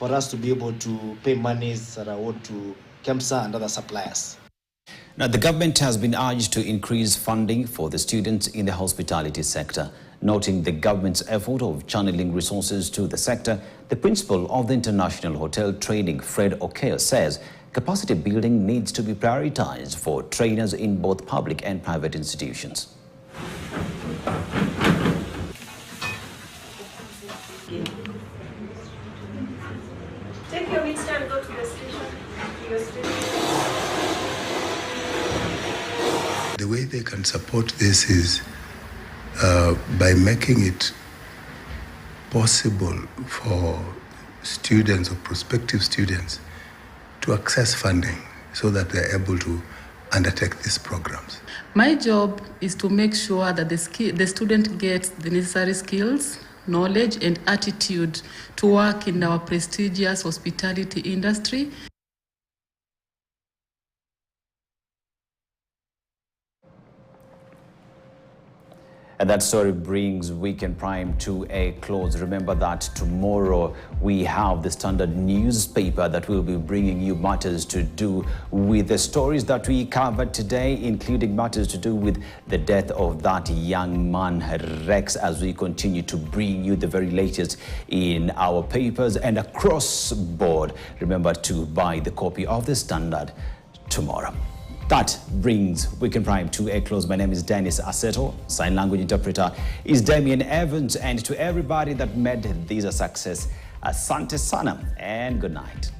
for us to be able to pay monies that are owed to KEMSA and other suppliers. Now, the government has been urged to increase funding for the students in the hospitality sector. Noting the government's effort of channeling resources to the sector, the principal of the International Hotel Training, Fred Okeo, says capacity building needs to be prioritized for trainers in both public and private institutions. Take your wheat and go to the station. The way they can support this is by making it possible for students or prospective students to access funding so that they're able to undertake these programs. My job is to make sure that the student gets the necessary skills, knowledge and attitude to work in our prestigious hospitality industry. And that story brings Weekend Prime to a close. Remember that tomorrow we have the Standard newspaper that will be bringing you matters to do with the stories that we covered today, including matters to do with the death of that young man, Rex, as we continue to bring you the very latest in our papers and across board. Remember to buy the copy of the Standard tomorrow. That brings Weekend Prime to a close. My name is Dennis Aseto. Sign language interpreter is Damien Evans. And to everybody that made this a success, asante sana and good night.